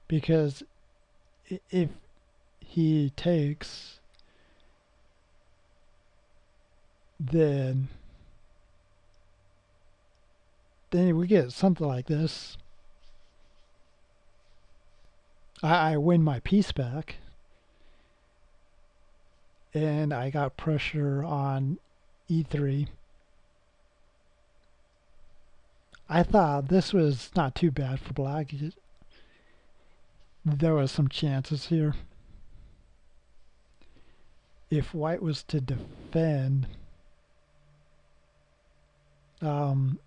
because if he takes, then we get something like this. I win my piece back, and I got pressure on e3. I thought this was not too bad for black. There was some chances here. If white was to defend, um,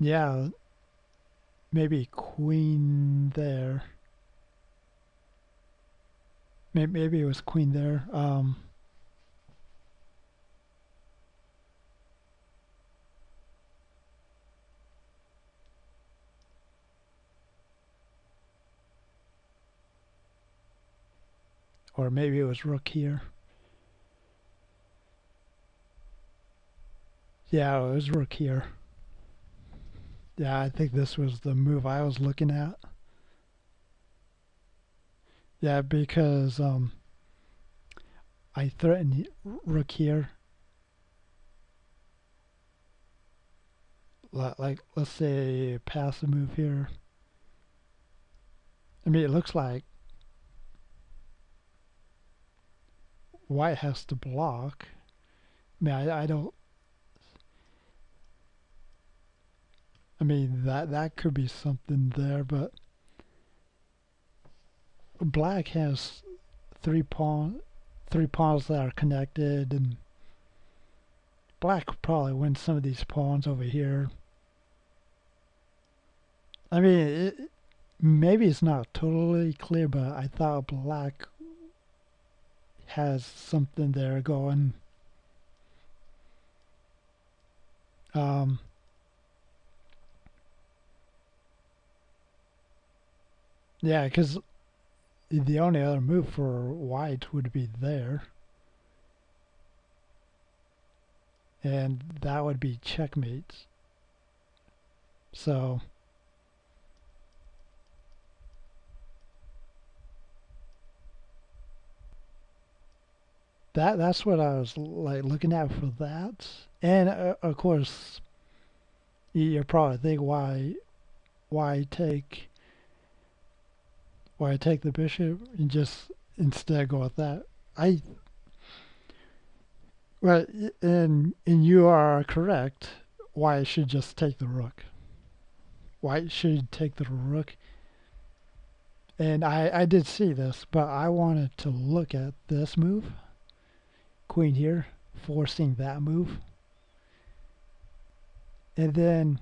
yeah, maybe queen there. Maybe it was queen there. Or maybe it was rook here. Yeah, it was rook here. Yeah, I think this was the move I was looking at. Yeah, because I threatened rook here. Like, let's say pass a move here. I mean, it looks like white has to block. I mean, I don't. I mean, that could be something there, but black has three pawns that are connected, and black probably wins some of these pawns over here. I mean, maybe it's not totally clear, but I thought black has something there going. Um, yeah, because the only other move for white would be there. And that would be checkmate. So that's what I was like looking at for that. And of course, you're probably thinking why take the bishop and just instead go with that. I well, and you are correct. White should just take the rook. White should take the rook. And I did see this, but I wanted to look at this move. Queen here, forcing that move. And then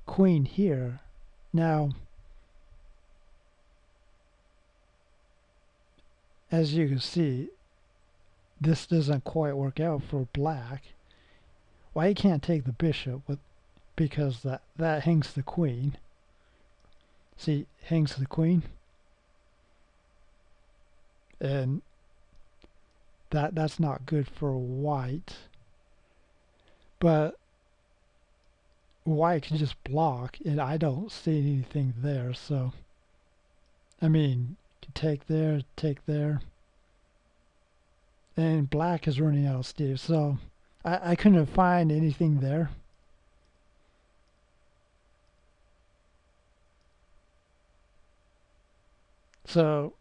queen here. Now, as you can see, this doesn't quite work out for black. White can't take the bishop because that hangs the queen. See, hangs the queen. And that's not good for white. But white can just block, and I don't see anything there. So, I mean, take there, and black is running out of steam. So, I couldn't find anything there. So,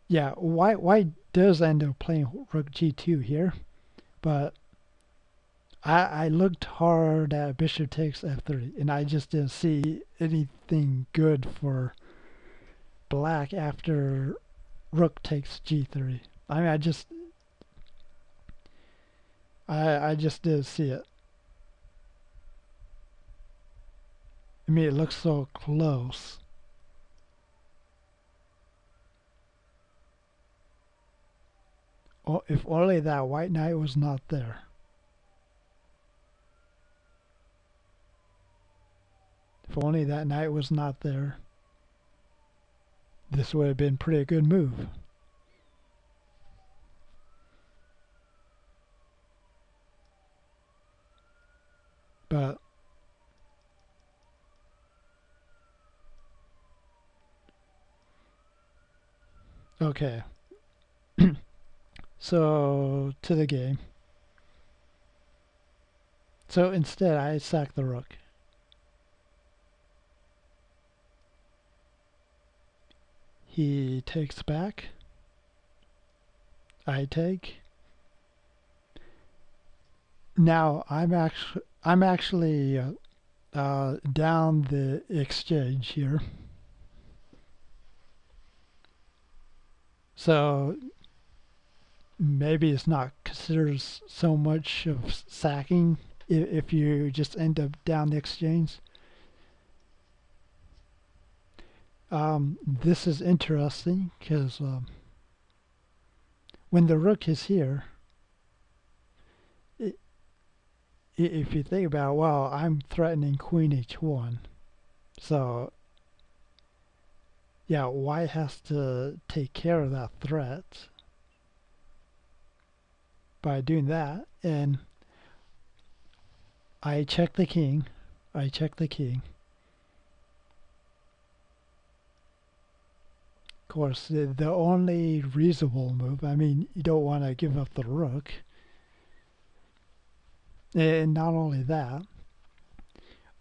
yeah, white does end up playing rook g2 here, but I looked hard at bishop takes f3, and I just didn't see anything good for black after rook takes g3. I mean, I just didn't see it. I mean, it looks so close. Oh, if only that white knight was not there. If only that knight was not there, this would have been a pretty good move. But okay, so to the game. So instead, I sack the rook. He takes back. I take. Now I'm actually down the exchange here. So maybe it's not considered so much of sacking if you just end up down the exchange. This is interesting because when the rook is here, I if you think about, well, I'm threatening queen h1, so yeah, white has to take care of that threat by doing that, and I check the king. I check the king. Of course, the only reasonable move, I mean, you don't want to give up the rook. And not only that,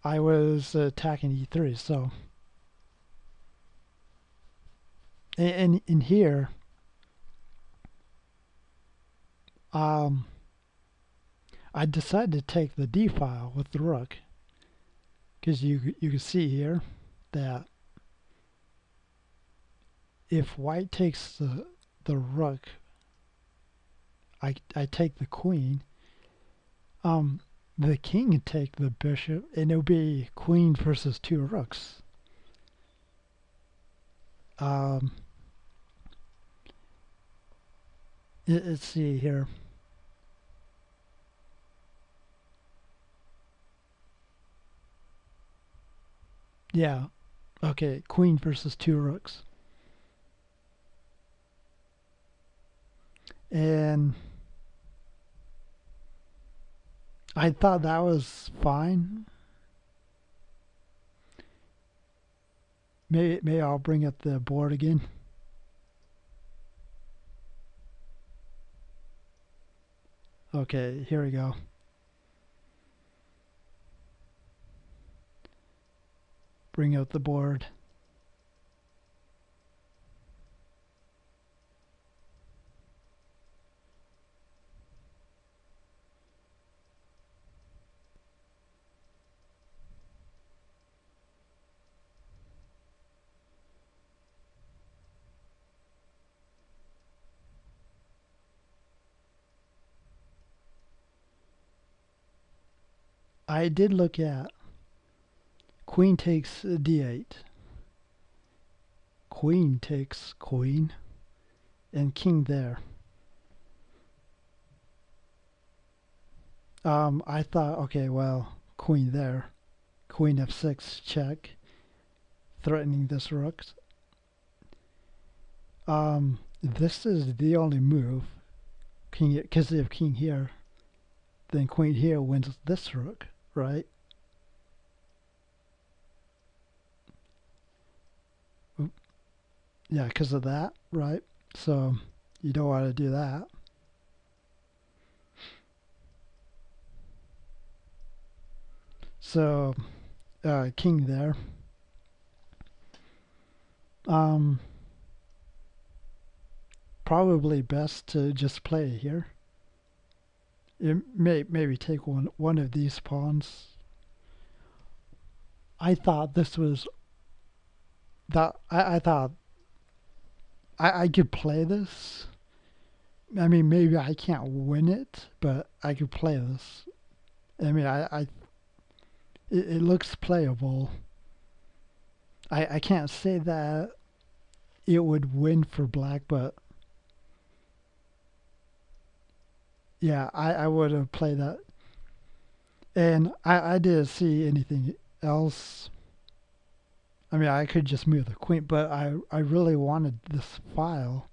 I was attacking e3, so and in here, um, I decided to take the d file with the rook because you can see here that if white takes the rook, I take the queen. The king can take the bishop, and it'll be queen versus two rooks. Um, let's see here. Yeah, okay, queen versus two rooks. And I thought that was fine. Maybe I'll bring up the board again. Okay, here we go. Bring out the board. I did look at queen takes d8, queen takes queen, and king there. I thought, okay, well, queen there, queen f6 check, threatening this rook. This is the only move. King, because if king here, then queen here wins this rook, right? Yeah, because of that, right? So you don't want to do that. So king there. Probably best to just play here. It maybe take one of these pawns. I thought this was that I thought I could play this. I mean, maybe I can't win it, but I could play this. I mean, it looks playable. I can't say that it would win for black, but yeah, I would have played that. And I didn't see anything else. I mean, I could just move the queen, but I really wanted this file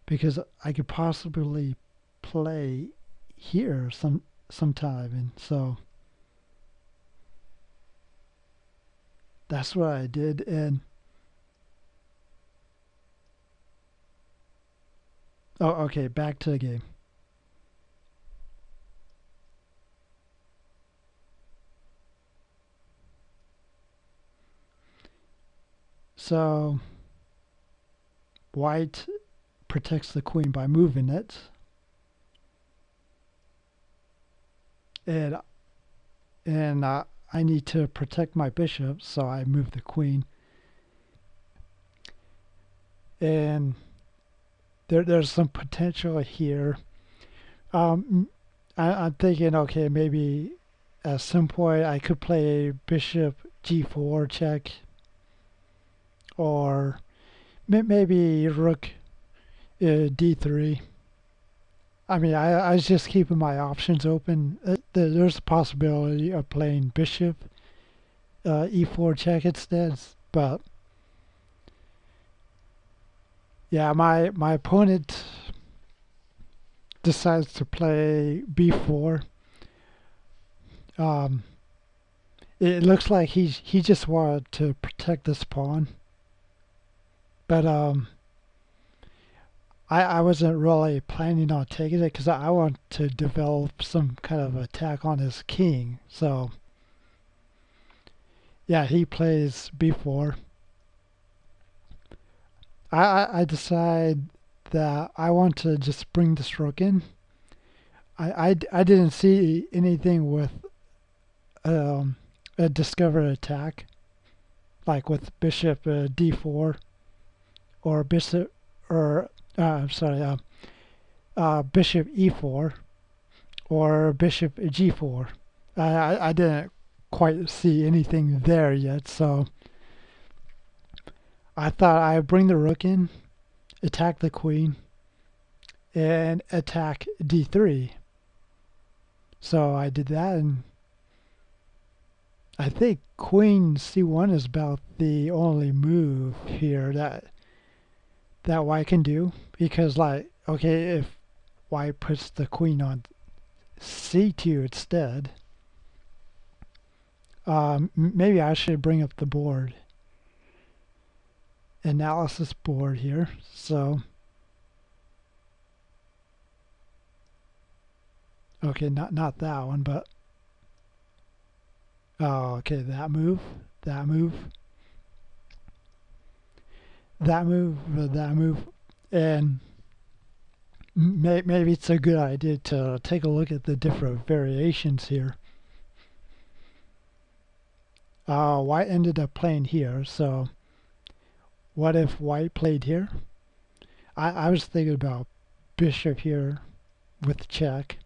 because I could possibly play here sometime, and so that's what I did. And oh, okay, back to the game. So white protects the queen by moving it, and I need to protect my bishop, so I move the queen. And there's some potential here. Um, I'm thinking, okay, maybe at some point I could play bishop g4 check, or maybe rook d3. I mean, I was just keeping my options open. There's a possibility of playing bishop e4 check instead, but yeah, my opponent decides to play b4. Um, it looks like he just wanted to protect this pawn, but I wasn't really planning on taking it because I want to develop some kind of attack on his king. So yeah, he plays b4. I decide that I want to just bring this rook in. I didn't see anything with um, a discovered attack, like with bishop d4 or bishop or sorry, bishop e4 or bishop g4. I didn't quite see anything there yet, so I thought I'd bring the rook in, attack the queen, and attack d3. So I did that, and I think queen c1 is about the only move here that white can do, because like, okay, if white puts the queen on c2 instead, maybe I should bring up the board analysis board here. So okay, not that one, but oh, okay, that move, that move, that move, that move, and maybe it's a good idea to take a look at the different variations here. White ended up playing here, so what if white played here? I was thinking about bishop here with check.